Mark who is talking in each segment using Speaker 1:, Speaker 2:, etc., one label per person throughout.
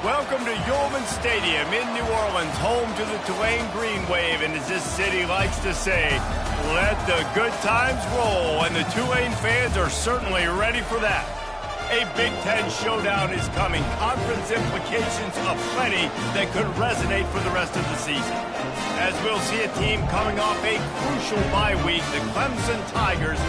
Speaker 1: Welcome to Yulman Stadium in New Orleans, home to the Tulane Green Wave, and as this city likes to say, let the good times roll, and the Tulane fans are certainly ready for that. A Big Ten showdown is coming, conference implications aplenty that could resonate for the rest of the season. As we'll see a team coming off a crucial bye week, the Clemson Tigers,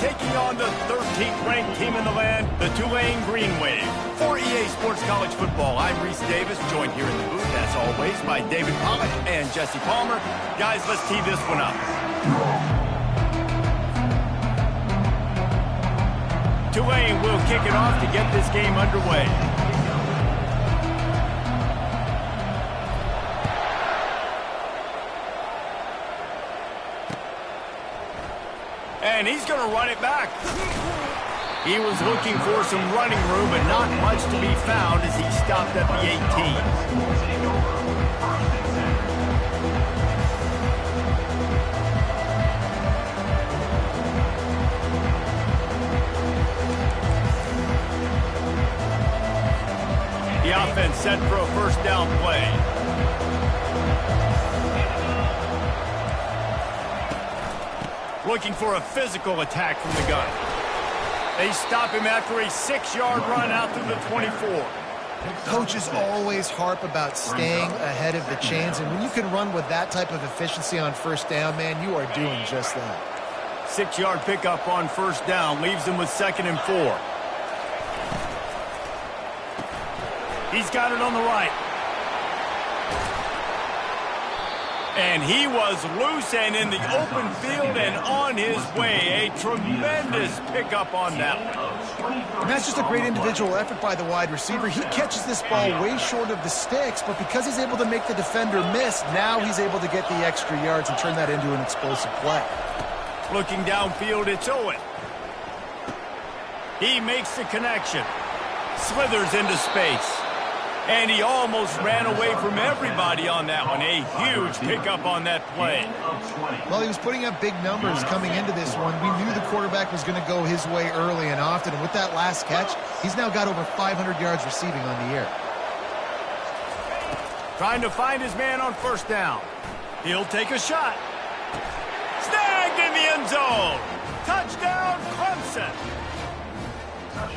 Speaker 1: taking on the 13th ranked team in the land, the Tulane Green Wave. For EA Sports College Football, I'm Reese Davis, joined here in the booth, as always, by David Pollock and Jesse Palmer. Guys, let's tee this one up. Tulane will kick it off to get this game underway. And he's going to run it back. He was looking for some running room, but not much to be found as he stopped at the 18. The offense set for a first down play. Looking for a physical attack from the gun. They stop him after a 6-yard run out to the 24.
Speaker 2: Coaches always harp about staying ahead of the chains, and when you can run with that type of efficiency on first down, man, you are doing just that.
Speaker 1: 6-yard pickup on first down leaves him with 2nd and 4. He's got it on the right. And he was loose and in the open field and on his way. A tremendous pickup on that one.
Speaker 2: And that's just a great individual effort by the wide receiver. He catches this ball way short of the sticks, but because he's able to make the defender miss, now he's able to get the extra yards and turn that into an explosive play.
Speaker 1: Looking downfield, it's Owen. He makes the connection. Slithers into space. And he almost ran away from everybody on that one. A huge pickup on that play.
Speaker 2: Well, he was putting up big numbers coming into this one. We knew the quarterback was going to go his way early and often. And with that last catch, he's now got over 500 yards receiving on the year.
Speaker 1: Trying to find his man on first down. He'll take a shot. Snagged in the end zone. Touchdown, Clemson.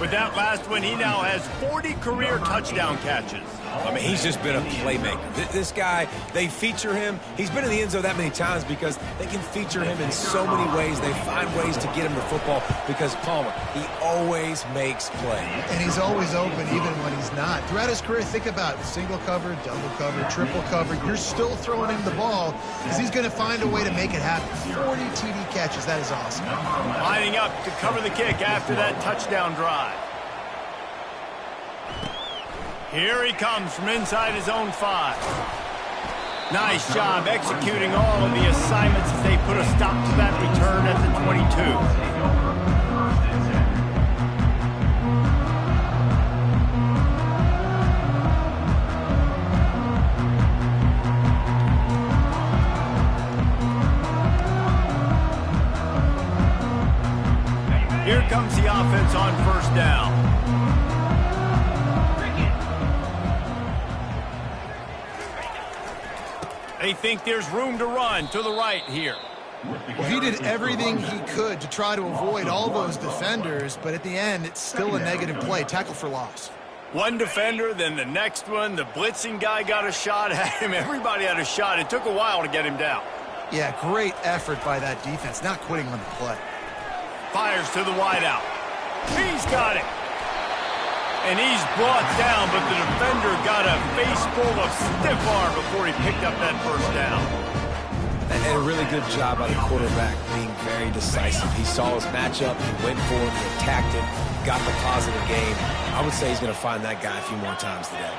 Speaker 1: With that last one, he now has 40 career touchdown catches.
Speaker 3: I mean, he's just been a playmaker. This guy, they feature him. He's been in the end zone that many times because they can feature him in so many ways. They find ways to get him the football because, Palmer, he always makes plays.
Speaker 2: And he's always open even when he's not. Throughout his career, think about it. Single cover, double cover, triple cover. You're still throwing him the ball because he's going to find a way to make it happen. 40 TD catches. That is awesome.
Speaker 1: Lining up to cover the kick after that touchdown drive. Here he comes from inside his own 5. Nice job executing all of the assignments as they put a stop to that return at the 22. Here comes the offense on first down. They think there's room to run to the right here.
Speaker 2: Well, he did everything he could to try to avoid all those defenders, but at the end, it's still a negative play. Tackle for loss.
Speaker 1: One defender, then the next one. The blitzing guy got a shot at him. Everybody had a shot. It took a while to get him down.
Speaker 2: Yeah, great effort by that defense, not quitting on the play.
Speaker 1: Fires to the wideout. He's got it. And he's brought down, but the defender got a face full of stiff arm before he picked up that first down.
Speaker 3: And a really good job by the quarterback being very decisive. He saw his matchup, he went for it, he attacked it, got the positive gain. I would say he's going to find that guy a few more times today.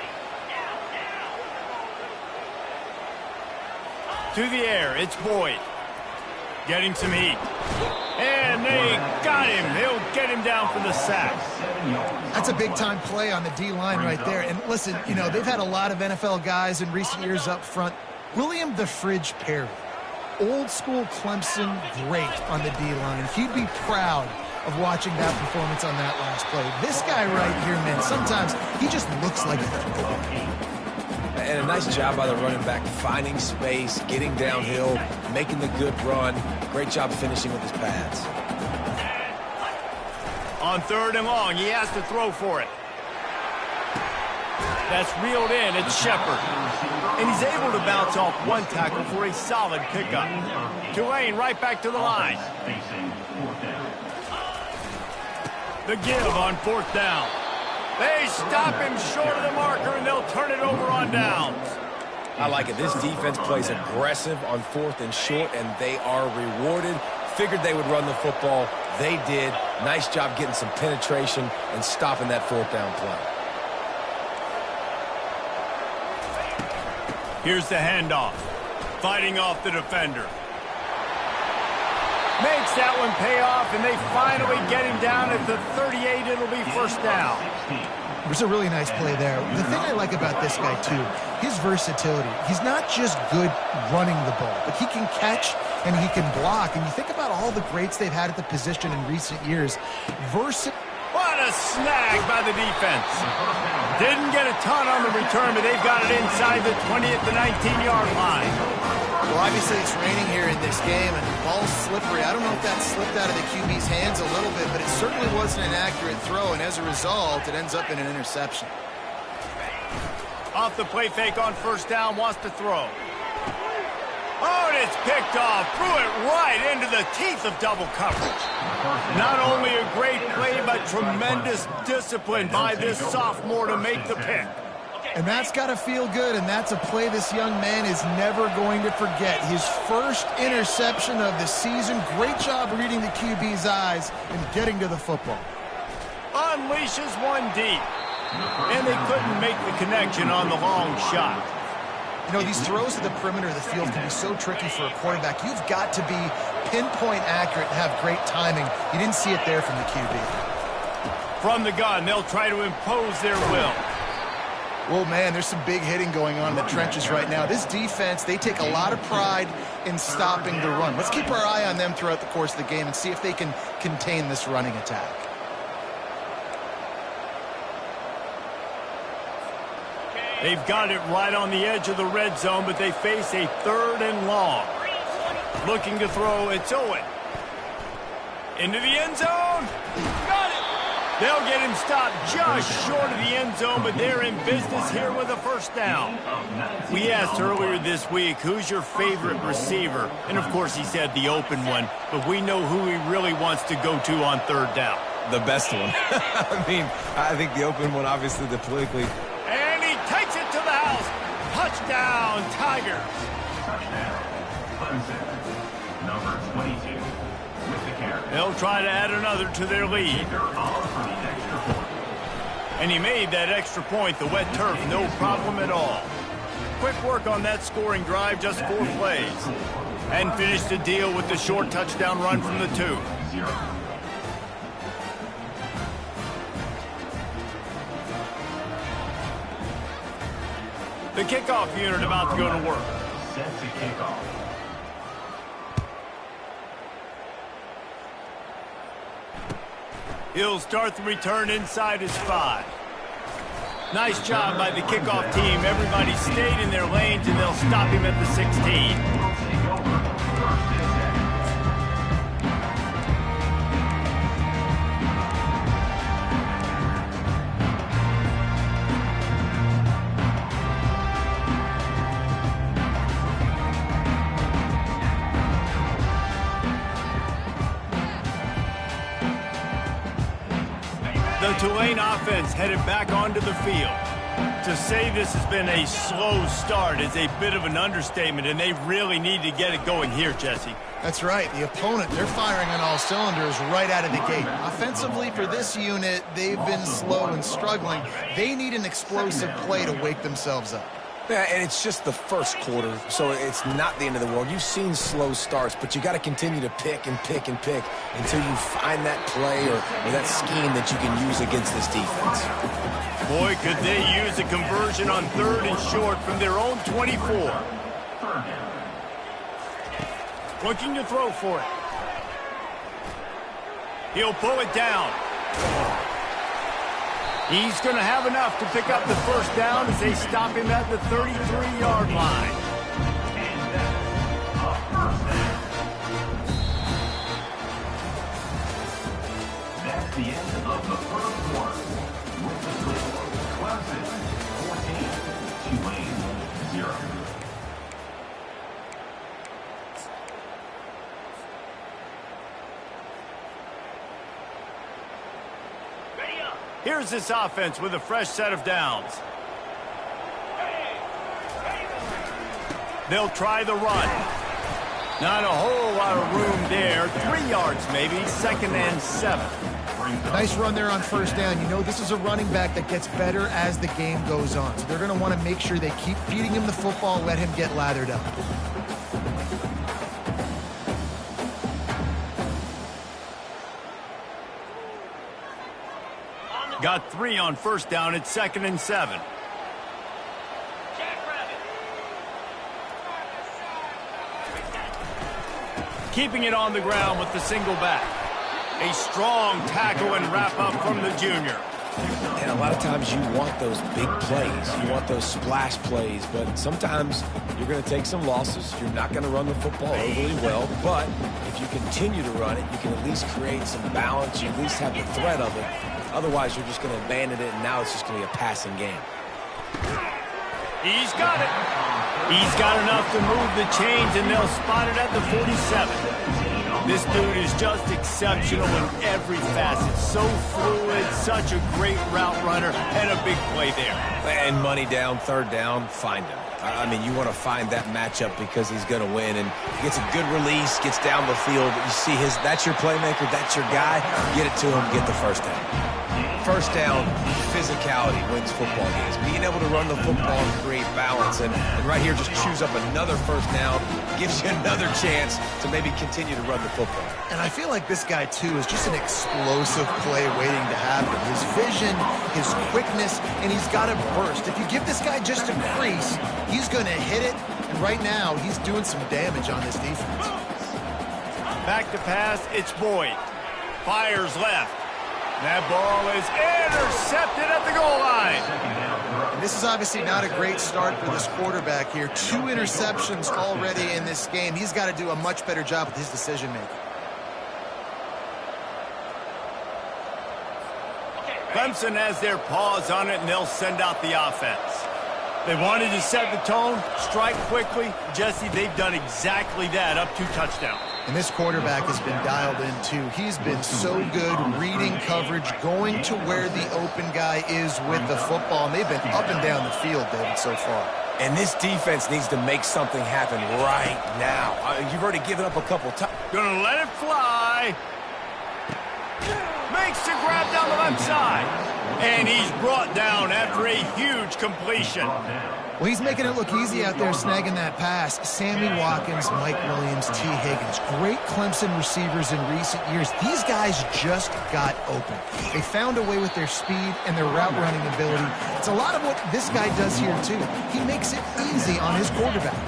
Speaker 1: To the air, it's Boyd. Getting some heat. And they got him. He'll get him down for the sack.
Speaker 2: That's a big-time play on the D-line right there. And listen, you know, they've had a lot of NFL guys in recent years up front. William the Fridge Perry, old-school Clemson great on the D-line. He'd be proud of watching that performance on that last play. This guy right here, man, sometimes he just looks like a football.
Speaker 3: And a nice job by the running back, finding space, getting downhill, making the good run. Great job finishing with his pads.
Speaker 1: On 3rd and long, he has to throw for it. That's reeled in. It's Shepard. And he's able to bounce off one tackle for a solid pickup. Tulane right back to the line. The give on 4th down. They stop him short of the marker, and they'll turn it over on downs.
Speaker 3: I like it. This defense plays aggressive on 4th and short, and they are rewarded. Figured they would run the football. They did. Nice job getting some penetration and stopping that 4th down play.
Speaker 1: Here's the handoff. Fighting off the defender. Makes that one pay off, and they finally get him down at the 38. It'll be 1st down.
Speaker 2: It was a really nice play there. The thing I like about this guy, too, his versatility. He's not just good running the ball, but he can catch and he can block. And you think about all the greats they've had at the position in recent years.
Speaker 1: What a snag by the defense. Didn't get a ton on the return, but they've got it inside the 20 at the 19-yard line.
Speaker 4: Well, obviously it's raining here in this game, and the ball's slippery. I don't know if that slipped out of the QB's hands a little bit, but it certainly wasn't an accurate throw, and as a result, it ends up in an interception.
Speaker 1: Off the play fake on 1st down, wants to throw. Oh, and it's picked off. Threw it right into the teeth of double coverage. Not only a great play, but tremendous discipline by this sophomore to make the pick.
Speaker 2: And that's got to feel good, and that's a play this young man is never going to forget. His first interception of the season. Great job reading the QB's eyes and getting to the football.
Speaker 1: Unleashes one deep. And they couldn't make the connection on the long shot.
Speaker 2: You know, these throws to the perimeter of the field can be so tricky for a quarterback. You've got to be pinpoint accurate and have great timing. You didn't see it there from the QB.
Speaker 1: From the gun, they'll try to impose their will.
Speaker 2: Well, man, there's some big hitting going on in the trenches right now. This defense, they take a lot of pride in stopping the run. Let's keep our eye on them throughout the course of the game and see if they can contain this running attack.
Speaker 1: They've got it right on the edge of the red zone, but they face a 3rd and long. Looking to throw, it's Owen. Into the end zone. Got it. They'll get him stopped just short of the end zone, but they're in business here with a 1st down. We asked earlier this week, who's your favorite receiver? And, of course, he said the open one, but we know who he really wants to go to on 3rd down.
Speaker 3: The best one. I think the open one, obviously, the politically.
Speaker 1: And he takes it to the house. Touchdown, Tigers.
Speaker 5: Number 22 with the carry.
Speaker 1: They'll try to add another to their lead. And he made that extra point, the wet turf, no problem at all. Quick work on that scoring drive, just 4 plays. And finished the deal with the short touchdown run from the 2. The kickoff unit about to go to work.
Speaker 5: Set to kick off.
Speaker 1: He'll start the return inside his 5. Nice job by the kickoff team. Everybody stayed in their lanes, and they'll stop him at the 16. The Tulane offense headed back onto the field. To say this has been a slow start is a bit of an understatement, and they really need to get it going here, Jesse.
Speaker 2: That's right. The opponent, they're firing on all cylinders right out of the gate. Offensively, for this unit, they've been slow and struggling. They need an explosive play to wake themselves up.
Speaker 3: Yeah, and it's just the first quarter, so it's not the end of the world. You've seen slow starts, but you got to continue to pick and pick and pick until you find that play or that scheme that you can use against this defense.
Speaker 1: Boy, could they use a conversion on 3rd and short from their own 24. Looking to throw for it. He'll pull it down. He's going to have enough to pick up the first down as they stop him at the 33-yard line.
Speaker 5: And that's a first down. That's the end of the first quarter. With the score, Clemson 14, Tulane 0.
Speaker 1: Here's this offense with a fresh set of downs. They'll try the run. Not a whole lot of room there. 3 yards maybe, 2nd and 7.
Speaker 2: Nice run there on first down. You know this is a running back that gets better as the game goes on. So they're going to want to make sure they keep feeding him the football, let him get lathered up.
Speaker 1: Got 3 on first down at 2nd and 7. Keeping it on the ground with the single back. A strong tackle and wrap up from the junior.
Speaker 3: And a lot of times you want those big plays. You want those splash plays. But sometimes you're going to take some losses. You're not going to run the football overly well. But if you continue to run it, you can at least create some balance. You at least have the threat of it. Otherwise, you're just going to abandon it, and now it's just going to be a passing game.
Speaker 1: He's got it. He's got enough to move the chains, and they'll spot it at the 47. This dude is just exceptional in every facet. So fluid, such a great route runner, and a big play there.
Speaker 3: And money down, third down, find him. I mean, you want to find that matchup because he's going to win, and he gets a good release, gets down the field. You see that's your playmaker, that's your guy. Get it to him, get the first down. First down, physicality wins football games. Being able to run the football and create balance, and right here just chews up another first down, gives you another chance to maybe continue to run the football.
Speaker 2: And I feel like this guy, too, is just an explosive play waiting to happen. His vision, his quickness, and he's got a burst. If you give this guy just a crease, he's going to hit it, and right now he's doing some damage on this defense.
Speaker 1: Back to pass, it's Boyd. Fires left. That ball is intercepted at the goal line.
Speaker 2: And this is obviously not a great start for this quarterback here. 2 interceptions already in this game. He's got to do a much better job with his decision-making.
Speaker 1: Clemson has their paws on it, and they'll send out the offense. They wanted to set the tone, strike quickly. Jesse, they've done exactly that, up 2 touchdowns.
Speaker 2: And this quarterback has been dialed in, too. He's been so good reading coverage, going to where the open guy is with the football. And they've been up and down the field, David, so far.
Speaker 3: And this defense needs to make something happen right now. You've already given up a couple times.
Speaker 1: Gonna let it fly. Makes the grab down the left side. And he's brought down after a huge completion.
Speaker 2: Well, he's making it look easy out there snagging that pass. Sammy Watkins, Mike Williams, T. Higgins. Great Clemson receivers in recent years. These guys just got open. They found a way with their speed and their route running ability. It's a lot of what this guy does here, too. He makes it easy on his quarterback.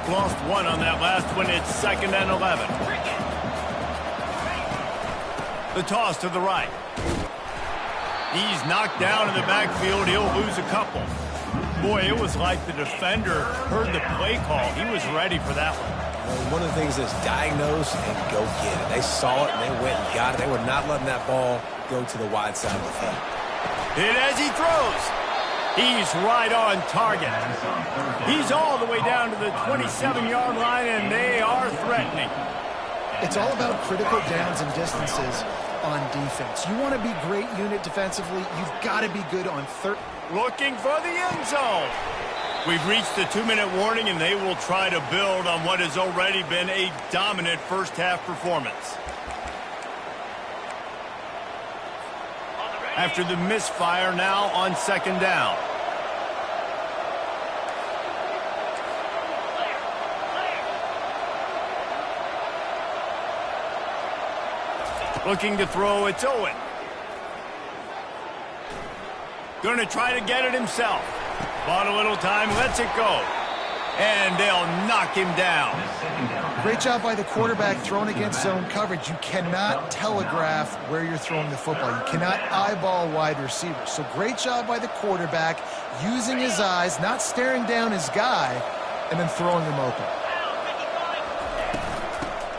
Speaker 1: Lost 1 on that last one. It's 2nd and 11. The toss to the right. He's knocked down in the backfield. He'll lose a couple. Boy, it was like the defender heard the play call. He was ready for that one.
Speaker 3: One of the things is diagnose and go get it. They saw it, and they went and got it. They were not letting that ball go to the wide side of the field.
Speaker 1: Hit as he throws. He's right on target. He's all the way down to the 27-yard line, and they are threatening.
Speaker 2: It's all about critical downs and distances on defense. You want to be great unit defensively, you've got to be good on third.
Speaker 1: Looking for the end zone. We've reached the 2-minute warning, and they will try to build on what has already been a dominant first-half performance. After the misfire, now on 2nd down. Looking to throw, it's Owen. Going to try to get it himself. Bought a little time, lets it go. And they'll knock him down.
Speaker 2: Great job by the quarterback throwing against zone coverage. You cannot telegraph where you're throwing the football. You cannot eyeball wide receivers. So great job by the quarterback using his eyes, not staring down his guy, and then throwing him open.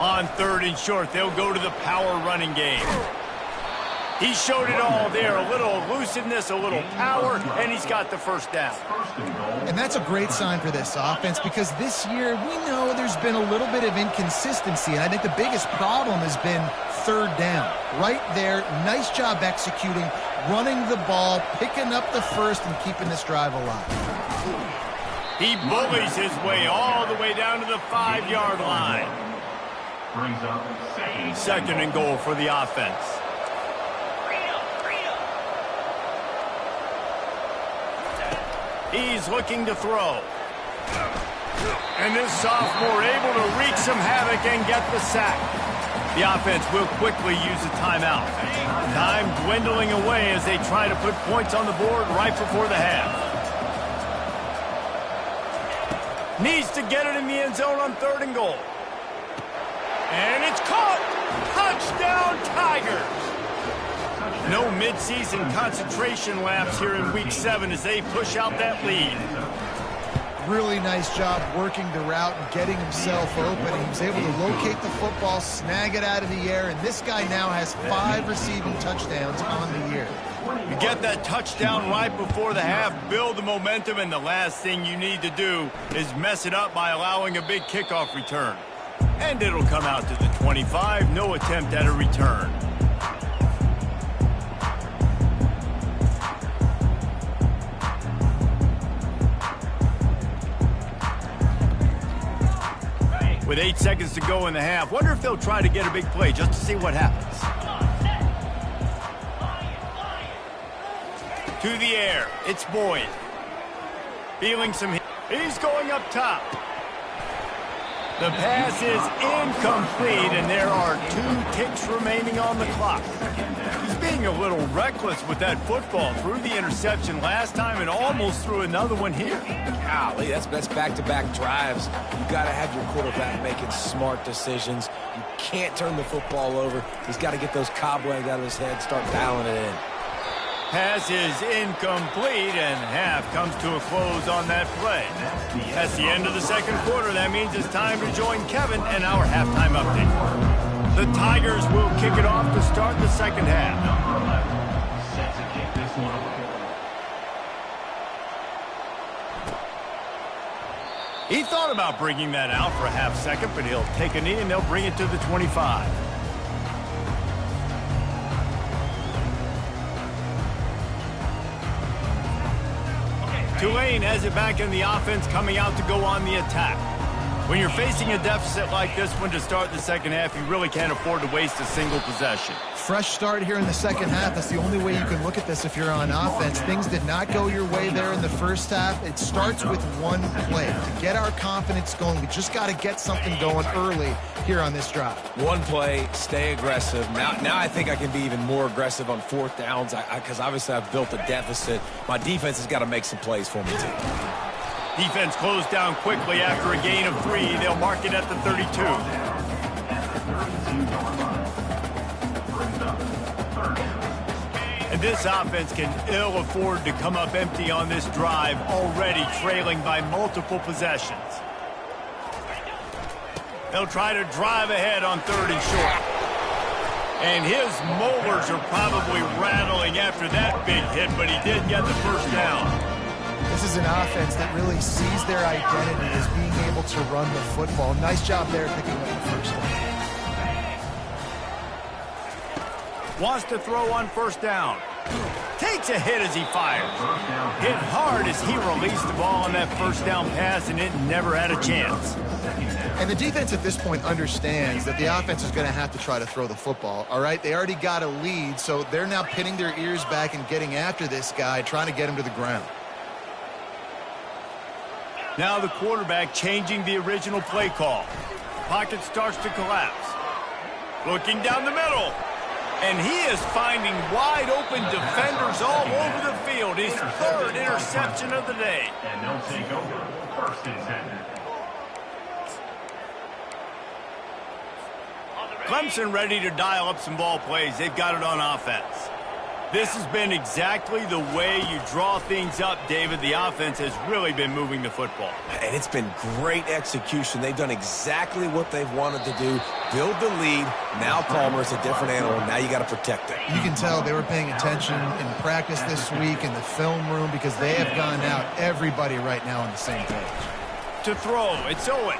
Speaker 1: On 3rd and short, they'll go to the power running game. He showed it all there, a little elusiveness, a little power, and he's got the first down.
Speaker 2: And that's a great sign for this offense because this year we know there's been a little bit of inconsistency, and I think the biggest problem has been 3rd down. Right there, nice job executing, running the ball, picking up the first, and keeping this drive alive.
Speaker 1: He bullies his way all the way down to the 5-yard line.
Speaker 5: Brings up
Speaker 1: 2nd and goal for the offense. He's looking to throw. And this sophomore able to wreak some havoc and get the sack. The offense will quickly use a timeout. Time dwindling away as they try to put points on the board right before the half. Needs to get it in the end zone on 3rd and goal. And it's caught! Touchdown, Tigers! No midseason concentration laps here in Week 7 as they push out that lead.
Speaker 2: Really nice job working the route and getting himself open. He was able to locate the football, snag it out of the air, and this guy now has 5 receiving touchdowns on the year.
Speaker 1: You get that touchdown right before the half, build the momentum, and the last thing you need to do is mess it up by allowing a big kickoff return. And it'll come out to the 25, no attempt at a return. With 8 seconds to go in the half, wonder if they'll try to get a big play just to see what happens. To the air, it's Boyd. Feeling some, he's going up top. The pass is incomplete, and there are 2 ticks remaining on the clock. He's being a little reckless with that football. Threw the interception last time and almost threw another one here.
Speaker 3: Golly, that's back-to-back drives. You got to have your quarterback making smart decisions. You can't turn the football over. He's got to get those cobwebs out of his head, start dialing it in.
Speaker 1: Pass is incomplete, and half comes to a close on that play. That's the end of the 2nd quarter. That means it's time to join Kevin and our halftime update. The Tigers will kick it off to start the 2nd half.
Speaker 5: set to kick this one away.
Speaker 1: He thought about bringing that out for a half second, but he'll take a knee and they'll bring it to the 25. Tulane has it back in the offense, coming out to go on the attack. When you're facing a deficit like this one to start the 2nd half, you really can't afford to waste a single possession.
Speaker 2: Fresh start here in the 2nd half. That's the only way you can look at this if you're on offense. Things did not go your way there in the 1st half. It starts with one play. To get our confidence going, we just got to get something going early here on this drive.
Speaker 3: One play, stay aggressive. Now I think I can be even more aggressive on 4th downs because obviously I've built a deficit. My defense has got to make some plays for me too.
Speaker 1: Defense closed down quickly after a gain of 3. They'll mark it at the 32. And this offense can ill afford to come up empty on this drive, already trailing by multiple possessions. They'll try to drive ahead on 3rd and short. And his molars are probably rattling after that big hit, but he did get the first down.
Speaker 2: This is an offense that really sees their identity as being able to run the football. Nice job there picking up the first one.
Speaker 1: Wants to throw on 1st down. Takes a hit as he fires. Hit hard as he released the ball on that 1st down pass, and it never had a chance.
Speaker 4: And the defense at this point understands that the offense is going to have to try to throw the football, all right? They already got a lead, so they're now pinning their ears back and getting after this guy, trying to get him to the ground.
Speaker 1: Now the quarterback changing the original play call. Pocket starts to collapse. Looking down the middle. And he is finding wide open defenders all over the field. His 3rd interception of the day.
Speaker 5: And they'll take over 1st and 10.
Speaker 1: Clemson ready to dial up some ball plays. They've got it on offense. This has been exactly the way you draw things up, David. The offense has really been moving the football.
Speaker 3: And it's been great execution. They've done exactly what they've wanted to do. Build the lead. Now Palmer's a different animal. Now you got to protect it.
Speaker 2: You can tell they were paying attention in practice this week in the film room because they have gone out, everybody right now on the same page.
Speaker 1: To throw, it's Owen.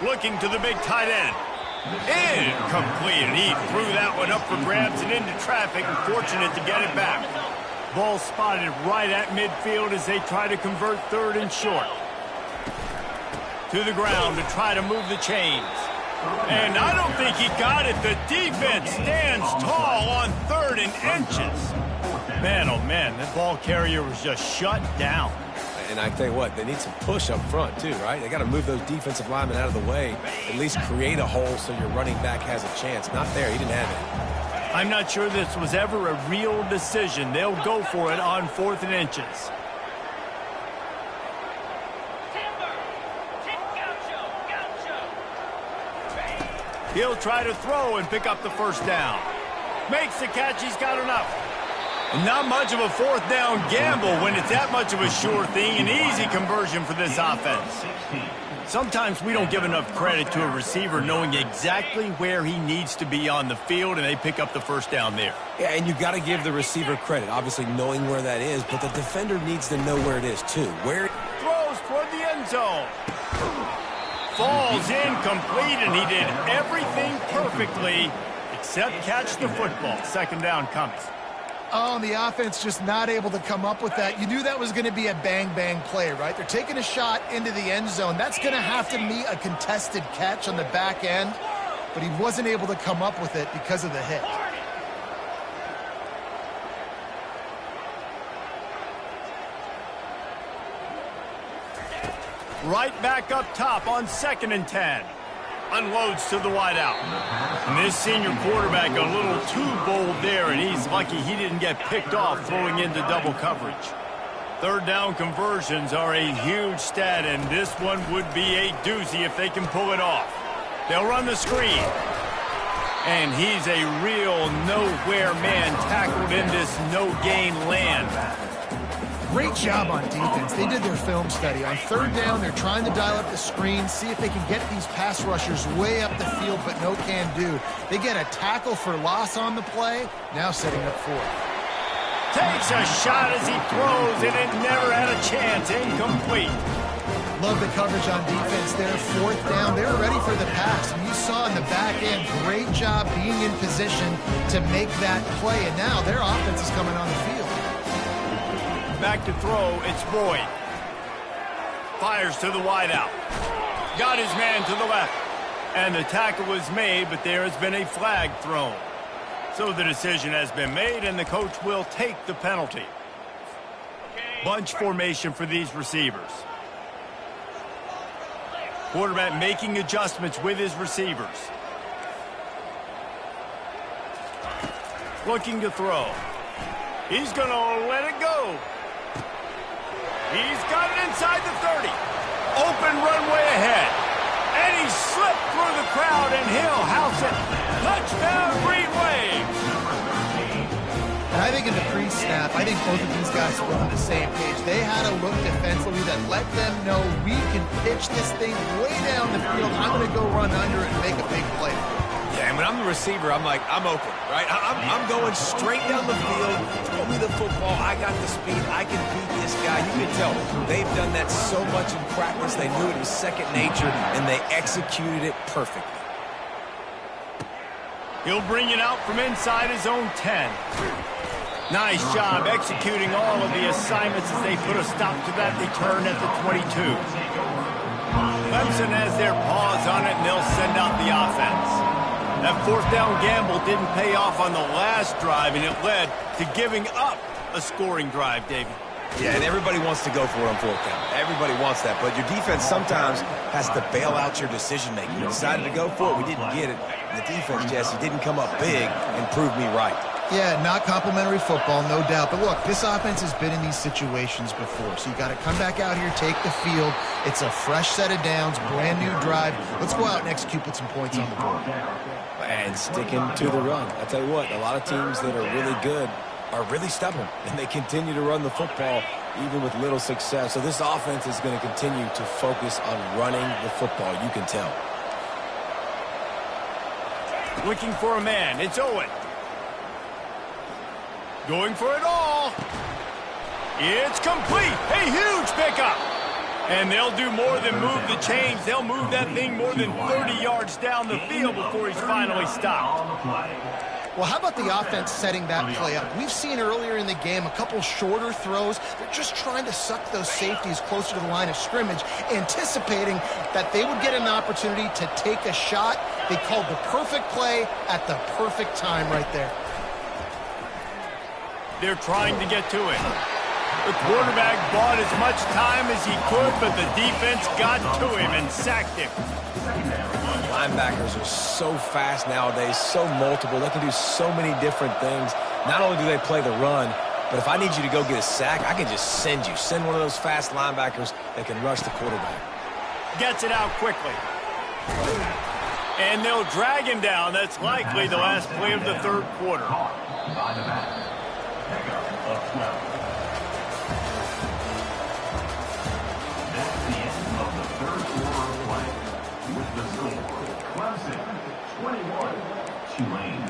Speaker 1: Looking to the big tight end. Incomplete, and he threw that one up for grabs and into traffic, and fortunate to get it back. Ball spotted right at midfield as they try to convert third and short. To the ground to try to move the chains. And I don't think he got it. The defense stands tall on third and inches. Man, oh man, that ball carrier was just shut down.
Speaker 3: And I tell you what, they need some push up front too, right? They got to move those defensive linemen out of the way, at least create a hole so your running back has a chance. Not there, he didn't have it.
Speaker 1: I'm not sure this was ever a real decision. They'll go for it on 4th and inches. He'll try to throw and pick up the first down. Makes the catch, he's got enough. Not much of a 4th down gamble when it's that much of a sure thing. An easy conversion for this offense. Sometimes we don't give enough credit to a receiver knowing exactly where he needs to be on the field, and they pick up the first down there.
Speaker 3: Yeah, and you got to give the receiver credit, obviously knowing where that is, but the defender needs to know where it is too. Where
Speaker 1: throws toward the end zone. Falls incomplete, and he did everything perfectly except catch the football. 2nd down comes.
Speaker 2: Oh, and the offense just not able to come up with that. You knew that was going to be a bang-bang play, right? They're taking a shot into the end zone. That's going to have to meet a contested catch on the back end, but he wasn't able to come up with it because of the hit.
Speaker 1: Right back up top on 2nd and 10. Unloads to the wideout. And this senior quarterback a little too bold there, and he's lucky he didn't get picked off throwing into double coverage. 3rd down conversions are a huge stat, and this one would be a doozy if they can pull it off. They'll run the screen. And he's a real nowhere man tackled in this no-gain land.
Speaker 2: Great job on defense. They did their film study. On 3rd down, they're trying to dial up the screen, see if they can get these pass rushers way up the field, but no can do. They get a tackle for loss on the play, now setting up 4th.
Speaker 1: Takes a shot as he throws, and it never had a chance. Incomplete.
Speaker 2: Love the coverage on defense there. 4th down, they were ready for the pass. And you saw in the back end, great job being in position to make that play, and now their offense is coming on the field.
Speaker 1: Back to throw, it's Boyd. Fires to the wideout. Got his man to the left. And the tackle was made, but there has been a flag thrown. So the decision has been made, and the coach will take the penalty. Bunch formation for these receivers. Quarterback making adjustments with his receivers. Looking to throw. He's going to let it go. He's got it inside the 30. Open runway ahead. And he slipped through the crowd, and he'll house it. Touchdown, Green Wave.
Speaker 2: And I think in the pre-snap, I think both of these guys were on the same page. They had a look defensively that let them know we can pitch this thing way down the field. I'm going to go run under it and make a big play.
Speaker 3: Yeah, and when I'm the receiver, I'm like, I'm open, right? I'm going straight down the field. Throw me the football. I got the speed. I can beat this guy. You can tell they've done that so much in practice. They knew it was second nature, and they executed it perfectly.
Speaker 1: He'll bring it out from inside his own 10. Nice job executing all of the assignments as they put a stop to that return at the 22. Clemson has their paws on it, and they'll send out the offense. That 4th down gamble didn't pay off on the last drive, and it led to giving up a scoring drive, David.
Speaker 3: Yeah, and everybody wants to go for it on 4th down. Everybody wants that, but your defense sometimes has to bail out your decision-making. We decided to go for it. We didn't get it. And the defense, Jesse, didn't come up big and prove me right.
Speaker 2: Yeah, not complimentary football, no doubt. But look, this offense has been in these situations before. So you got to come back out here, take the field. It's a fresh set of downs, brand new drive. Let's go out and execute, put some points on the board.
Speaker 3: And sticking to the run. I tell you what, a lot of teams that are really good are really stubborn, and they continue to run the football even with little success. So this offense is going to continue to focus on running the football. You can tell.
Speaker 1: Looking for a man. It's Owen. Going for it all. It's complete. A huge pickup. And they'll do more than move the chains. They'll move that thing more than 30 yards down the field before he's finally stopped.
Speaker 2: Well, how about the offense setting that play up? We've seen earlier in the game a couple shorter throws. They're just trying to suck those safeties closer to the line of scrimmage, anticipating that they would get an opportunity to take a shot. They called the perfect play at the perfect time right there.
Speaker 1: They're trying to get to it. The quarterback bought as much time as he could, but the defense got to him and sacked him.
Speaker 3: Linebackers are so fast nowadays, so multiple. They can do so many different things. Not only do they play the run, but if I need you to go get a sack, I can just send you. Send one of those fast linebackers that can rush the quarterback.
Speaker 1: Gets it out quickly. And they'll drag him down. That's likely the last play of the third quarter.
Speaker 5: By the back. Pickup of 12. That's the end of the third quarter of play. With the score, Clemson 21, Tulane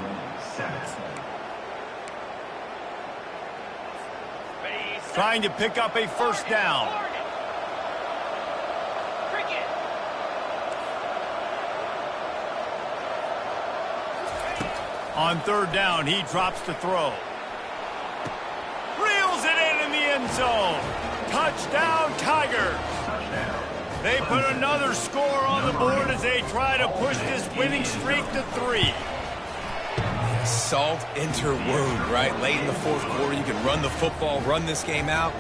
Speaker 5: 7.
Speaker 1: Trying to pick up a first down. On third down, he drops to throw. Reels it in the end zone. Touchdown, Tigers. They put another score on the board as they try to push this winning streak to 3.
Speaker 3: Salt into wound, right? Late in the fourth quarter, you can run the football, run this game out.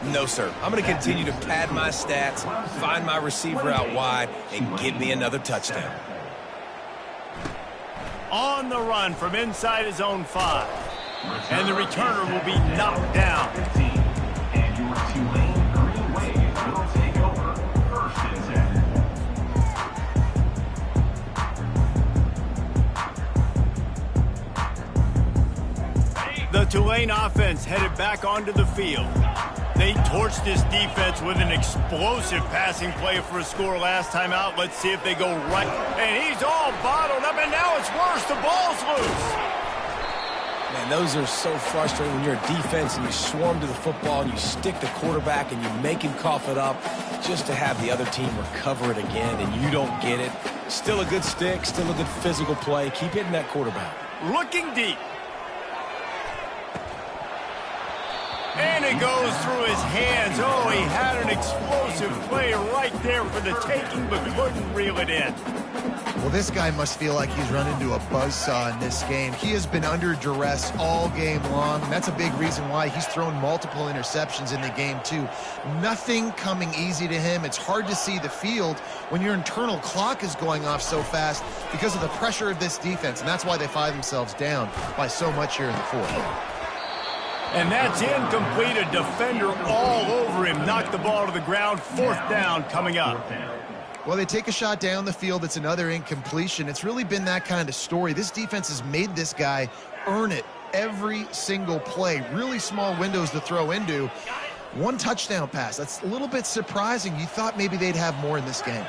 Speaker 3: No, sir. I'm going to continue to pad my stats, find my receiver out wide, and get me another touchdown.
Speaker 1: On the run from inside his own 5. And the returner will be knocked down.
Speaker 5: And your Tulane Green Wave will take over first and 10.
Speaker 1: The Tulane offense headed back onto the field. They torched this defense with an explosive passing play for a score last time out. Let's see if they go right. And he's all bottled up, and now it's worse. The ball's loose.
Speaker 3: Man, those are so frustrating when you're a defense and you swarm to the football and you stick the quarterback and you make him cough it up just to have the other team recover it again and you don't get it. Still a good stick, still a good physical play. Keep hitting that quarterback.
Speaker 1: Looking deep. And it goes through his hands. Oh, he had an explosive play right there for the taking, but couldn't reel it in.
Speaker 2: Well, this guy must feel like he's run into a buzzsaw in this game. He has been under duress all game long, and that's a big reason why he's thrown multiple interceptions in the game, too. Nothing coming easy to him. It's hard to see the field when your internal clock is going off so fast because of the pressure of this defense, and that's why they find themselves down by so much here in the fourth.
Speaker 1: And that's incomplete. A defender all over him. Knocked the ball to the ground. Fourth down coming up.
Speaker 2: Well, they take a shot down the field. It's another incompletion. It's really been that kind of story. This defense has made this guy earn it every single play. Really small windows to throw into. One touchdown pass. That's a little bit surprising. You thought maybe they'd have more in this game.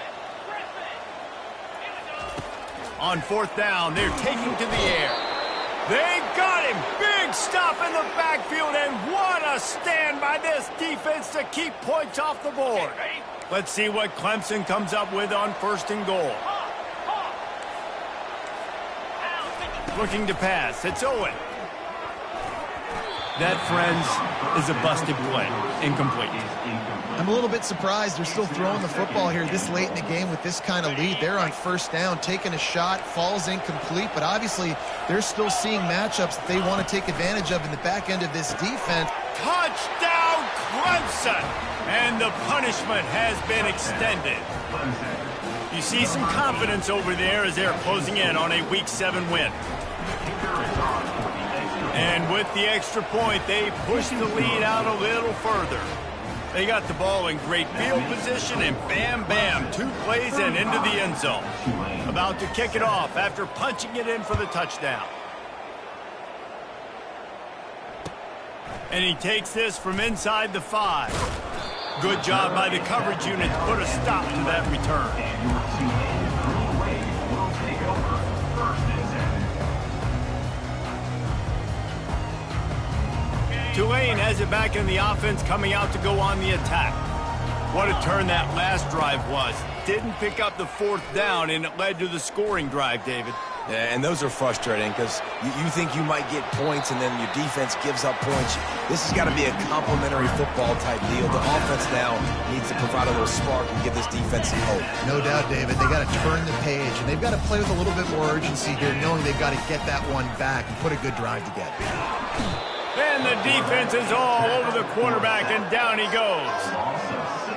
Speaker 1: On fourth down, they're taking to the air. They got him. Big stop in the backfield, and what a stand by this defense to keep points off the board. Let's see what Clemson comes up with on first and goal. Looking to pass. It's Owen. That, friends, is a busted play. Incomplete.
Speaker 2: I'm a little bit surprised they're still throwing the football here this late in the game with this kind of lead. They're on first down, taking a shot, falls incomplete, but obviously they're still seeing matchups that they want to take advantage of in the back end of this defense.
Speaker 1: Touchdown, Clemson! And the punishment has been extended. You see some confidence over there as they're closing in on a Week 7 win. And with the extra point, they push the lead out a little further. They got the ball in great field position, and bam, bam, 2 plays and into the end zone. About to kick it off after punching it in for the touchdown. And he takes this from inside the 5. Good job by the coverage unit to put a stop to that return.
Speaker 5: And your Tulane Green Wave will take over 1st and 10.
Speaker 1: Tulane has it back in the offense, coming out to go on the attack. What a turn that last drive was. Didn't pick up the 4th down, and it led to the scoring drive, David.
Speaker 3: Yeah, and those are frustrating because you think you might get points and then your defense gives up points. This has got to be a complementary football type deal. The offense now needs to provide a little spark and give this defense some hope.
Speaker 2: No doubt, David. They got to turn the page, and they've got to play with a little bit more urgency here, knowing they've got to get that one back and put a good drive together.
Speaker 1: And the defense is all over the quarterback, and down he goes.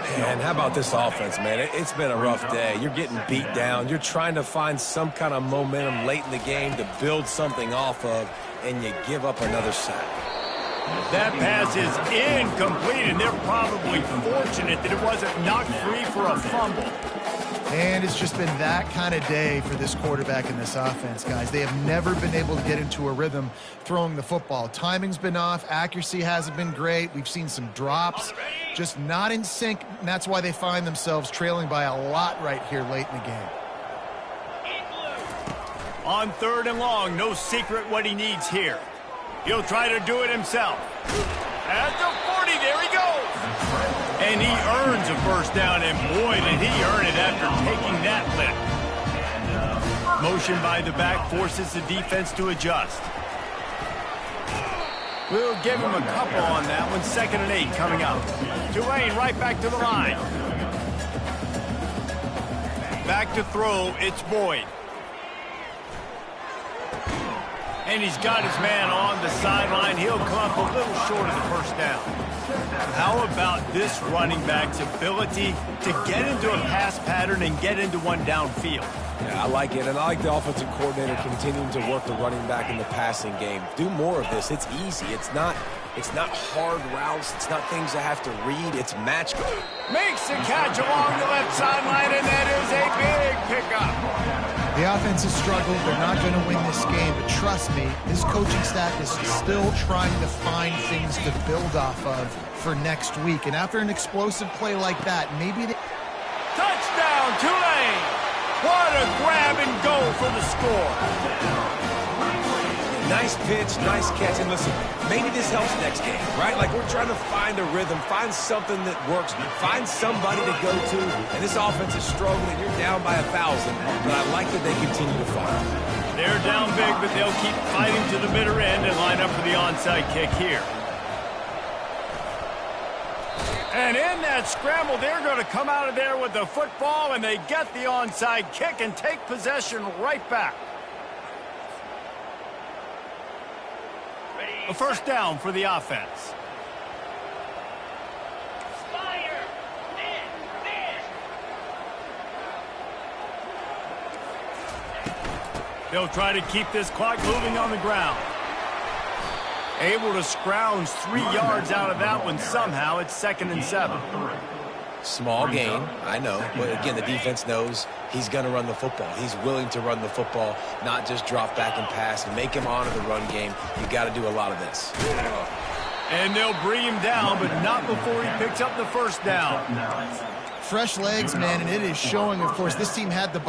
Speaker 3: And how about this offense, man? It's been a rough day. You're getting beat down. You're trying to find some kind of momentum late in the game to build something off of, and you give up another sack.
Speaker 1: That pass is incomplete, and they're probably fortunate that it wasn't knocked free for a fumble.
Speaker 2: And it's just been that kind of day for this quarterback and this offense, guys. They have never been able to get into a rhythm throwing the football. Timing's been off. Accuracy hasn't been great. We've seen some drops, just not in sync, and that's why they find themselves trailing by a lot right here late in the game.
Speaker 1: On 3rd and long, no secret what he needs here. He'll try to do it himself. At the 40, there he goes. And he earns a 1st down, and boy, did he earn it after taking that lift. Motion by the back forces the defense to adjust. We'll give him a couple on that one. 2nd and 8 coming up. Tulane right back to the line. Back to throw, it's Boyd. And he's got his man on the sideline. He'll come up a little short of the 1st down. How about this running back's ability to get into a pass pattern and get into one downfield?
Speaker 3: Yeah, I like it, and I like the offensive coordinator continuing to work the running back in the passing game. Do more of this. It's easy. It's not hard routes. It's not things I have to read. It's match.
Speaker 1: Makes the catch along the left sideline, and that is a big pickup.
Speaker 2: The offense has struggled. They're not going to win this game, but trust me, this coaching staff is still trying to find things to build off of for next week. And after an explosive play like that, maybe they...
Speaker 1: Touchdown, Tulane! What a grab and go for the score.
Speaker 3: Nice pitch, nice catch, and listen, maybe this helps next game, right? Like we're trying to find a rhythm, find something that works, find somebody to go to, and this offense is struggling. You're down by 1,000, but I like that they continue to fight.
Speaker 1: They're down big, but they'll keep fighting to the bitter end and line up for the onside kick here. And in that scramble, they're going to come out of there with the football, and they get the onside kick and take possession right back. A 1st down for the offense. They'll try to keep this clock moving on the ground. Able to scrounge 3 yards out of that one somehow. It's 2nd and 7.
Speaker 3: Small gain, I know, but again, the defense knows he's going to run the football. He's willing to run the football, not just drop back and pass and make him honor the run game. You got to do a lot of this.
Speaker 1: And they'll bring him down, but not before he picks up the 1st down.
Speaker 2: Fresh legs, man, and it is showing, of course, this team had the...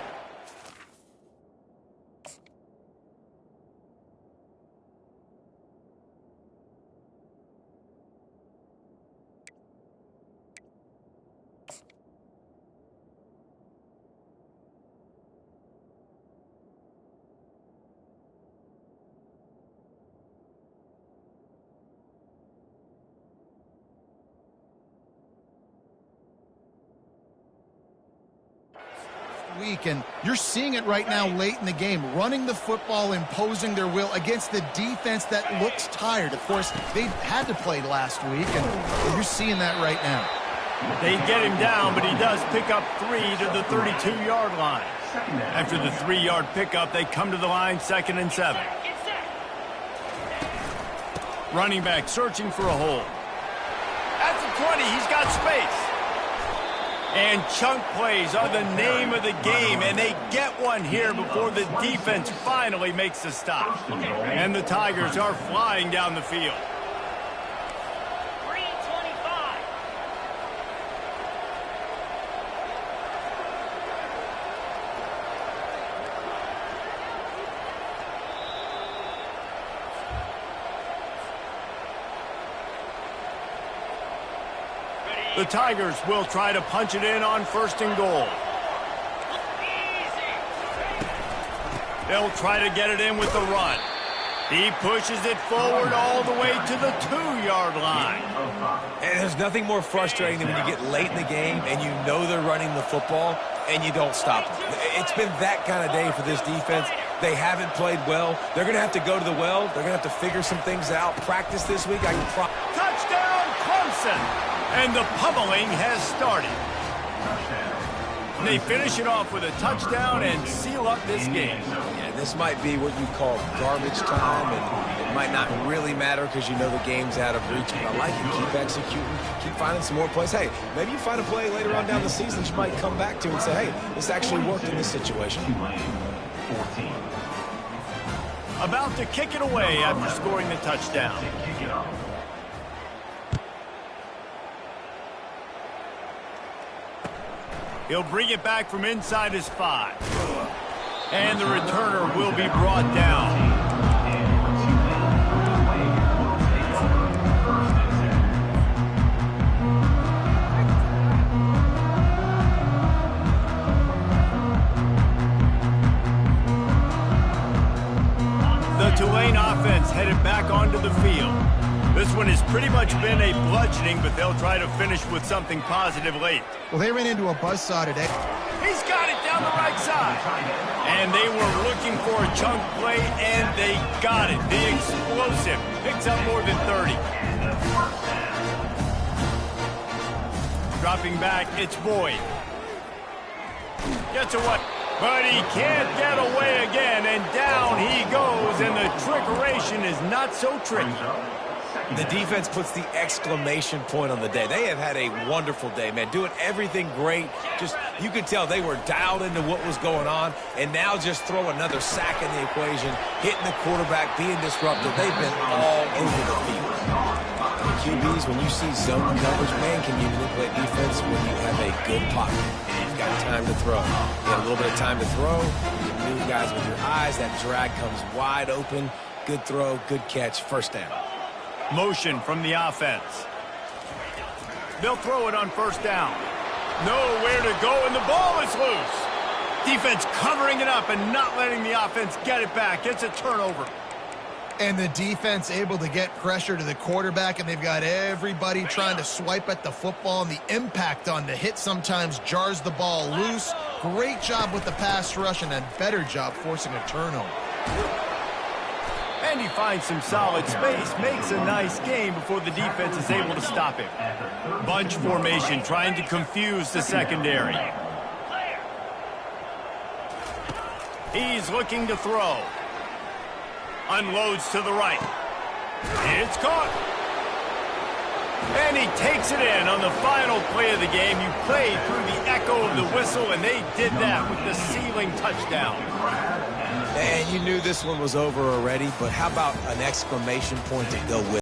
Speaker 2: week, and you're seeing it right now late in the game, running the football, imposing their will against the defense that looks tired. Of course, they had to play last week, and you're seeing that right now.
Speaker 1: They get him down, but he does pick up 3 to the 32-yard line. After the 3-yard pickup, they come to the line, 2nd and 7. Running back searching for a hole. At the 20, he's got space. And chunk plays are the name of the game, and they get one here before the defense finally makes the stop. And the Tigers are flying down the field. The Tigers will try to punch it in on 1st and goal. They'll try to get it in with the run. He pushes it forward all the way to the 2-yard line.
Speaker 3: And there's nothing more frustrating than when you get late in the game and you know they're running the football and you don't stop them. It's been that kind of day for this defense. They haven't played well. They're going to have to go to the well. They're going to have to figure some things out. Practice this week.
Speaker 1: Touchdown, Clemson! And the pummeling has started. They finish it off with a touchdown and seal up this game.
Speaker 3: Yeah, this might be what you call garbage time, and it might not really matter because you know the game's out of reach. But I like it. Keep executing. Keep finding some more plays. Hey, maybe you find a play later on down the season you might come back to and say, hey, this actually worked in this situation.
Speaker 1: About to kick it away after scoring the touchdown. He'll bring it back from inside his 5. And the returner will be brought down. The Tulane offense headed back onto the field. This one has pretty much been a bludgeoning, but they'll try to finish with something positive late.
Speaker 2: Well, they ran into a buzzsaw today.
Speaker 1: He's got it down the right side. And they were looking for a chunk play, and they got it. The explosive picks up more than 30. Dropping back, it's Boyd. Gets away. But he can't get away again, and down he goes, and the trickeration is not so tricky.
Speaker 3: The defense puts the exclamation point on the day. They have had a wonderful day, man. Doing everything great. Just, you could tell they were dialed into what was going on, and now just throw another sack in the equation, hitting the quarterback, being disruptive. They've been all over the field. QBs, when you see zone coverage, man, can you manipulate defense when you have a good pocket and you've got time to throw. You have a little bit of time to throw. You move guys with your eyes. That drag comes wide open. Good throw, good catch, 1st down.
Speaker 1: Motion from the offense. They'll throw it on 1st down. Nowhere to go, and the ball is loose. Defense covering it up and not letting the offense get it back. It's a turnover.
Speaker 2: And the defense able to get pressure to the quarterback, and they've got everybody trying to swipe at the football, and the impact on the hit sometimes jars the ball loose. Great job with the pass rush, and a better job forcing a turnover.
Speaker 1: And he finds some solid space, makes a nice game before the defense is able to stop him. Bunch formation trying to confuse the secondary. He's looking to throw. Unloads to the right. It's caught. And he takes it in on the final play of the game. You played through the echo of the whistle, and they did that with the ceiling touchdown.
Speaker 3: And you knew this one was over already, but how about an exclamation point to go with?